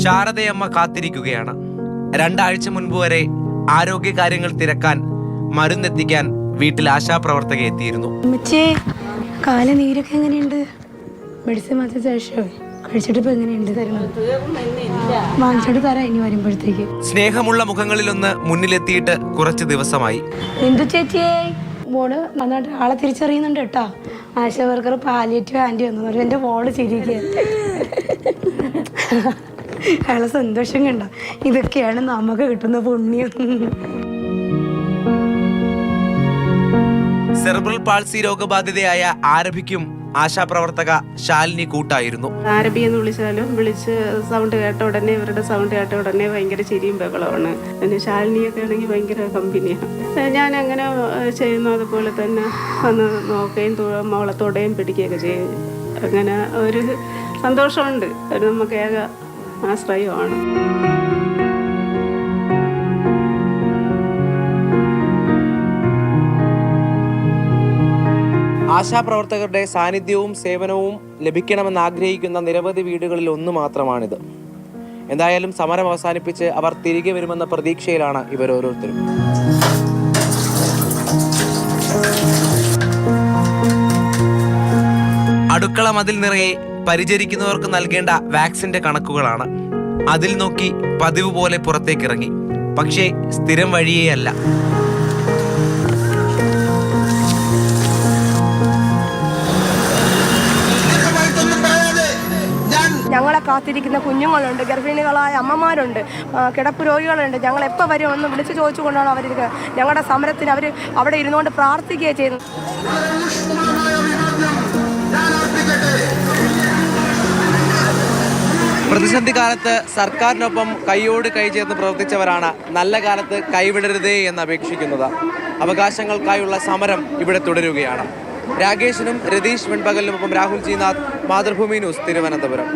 ശാരദയമ്മ കാത്തിരിക്കുകയാണ്. 2 ആഴ്ച മുൻപ് വരെ ആരോഗ്യകാര്യങ്ങൾ തിരക്കാൻ മരുന്നെത്തിക്കാൻ വീട്ടിൽ ആശാപ്രവർത്തക എത്തിയിരുന്നു. കാല് നീരൊക്കെ എങ്ങനെയുണ്ട്? മെഡിസിൻ മാറ്റിയ ശേഷം കഴിച്ചിട്ട് ഇപ്പൊ എങ്ങനെയുണ്ട്? വാങ്ങിച്ചിട്ട് തരാം ഇനി വരുമ്പോഴത്തേക്ക്. സ്നേഹമുള്ള മുഖങ്ങളിലൊന്ന് മുന്നിലെത്തിയിട്ട് കുറച്ച് ദിവസമായി. എന്തു ചേച്ചിയെ മോള് നന്നായിട്ട് ആളെ തിരിച്ചറിയുന്നുണ്ട് കേട്ടോ. ആശാ വർക്കർ പാലിയേറ്റീവ് ആന്റി വന്നു എന്റെ മോള് ചിരിക്കുക. അയാളെ സന്തോഷം കണ്ട. ഇതൊക്കെയാണ് നമുക്ക് കിട്ടുന്ന പുണ്യം. സെറിബ്രൽ പാൾസി രോഗബാധിതയായ ആരഭിക്കും ആശാപ്രവർത്തക ശാലിനി കൂട്ടായിരുന്നു. ആരബി എന്ന് വിളിച്ച് സൗണ്ട് കേട്ട ഉടനെ ഇവരുടെ സൗണ്ട് കേട്ട ഉടനെ ഭയങ്കര ചിരിയും ബഹളമാണ്. പിന്നെ ശാലിനിയൊക്കെ ആണെങ്കിൽ ഭയങ്കര കമ്പനിയാണ്. ഞാൻ അങ്ങനെ ചെയ്യുന്നു. അതുപോലെ തന്നെ വന്ന് നോക്കുകയും മോളെ തൊടുകയും പിടിക്കുകയൊക്കെ ചെയ്യും. അങ്ങനെ ഒരു സന്തോഷമുണ്ട്. ഒരു നമുക്ക് ഏക ആശ്രയമാണ്. ആശാപ്രവർത്തകരുടെ സാന്നിധ്യവും സേവനവും ലഭിക്കണമെന്ന് ആഗ്രഹിക്കുന്ന നിരവധി വീടുകളിൽ ഒന്ന് മാത്രമാണിത്. എന്തായാലും സമരം അവസാനിപ്പിച്ച് അവർ തിരികെ വരുമെന്ന പ്രതീക്ഷയിലാണ് ഇവരോരോരുത്തരും. അടുക്കള മതിൽ നിറയെ പരിചരിക്കുന്നവർക്ക് നൽകേണ്ട വാക്സിന്റെ കണക്കുകളാണ്. അതിൽ നോക്കി പതിവ് പോലെ പുറത്തേക്കിറങ്ങി. പക്ഷേ സ്ഥിരം വഴിയേ അല്ല. ഞങ്ങളെ കാത്തിരിക്കുന്ന കുഞ്ഞുങ്ങളുണ്ട്, ഗർഭിണികളായ അമ്മമാരുണ്ട്, കിടപ്പ് രോഗികളുണ്ട്. ഞങ്ങൾ എപ്പോൾ വരും എന്ന് വിളിച്ചു ചോദിച്ചുകൊണ്ടാണ് അവരിരിക്കുന്നത്. ഞങ്ങളുടെ സമരത്തിന് അവർ അവിടെ ഇരുന്നുകൊണ്ട് പ്രാർത്ഥിക്കുകയാണ് ചെയ്യുന്നത്. പ്രതിസന്ധി കാലത്ത് സർക്കാരിനൊപ്പം കൈയോട് കൈ ചേർന്ന് പ്രവർത്തിച്ചവരാണ് നല്ല കാലത്ത് കൈവിടരുതേ എന്ന് അപേക്ഷിക്കുന്നത്. അവകാശങ്ങൾക്കായുള്ള സമരം ഇവിടെ തുടരുകയാണ്. രാകേഷിനും രതീഷ് വെൺപകലിനുമൊപ്പം രാഹുൽ ജി നാഥ്, മാതൃഭൂമി ന്യൂസ്, തിരുവനന്തപുരം.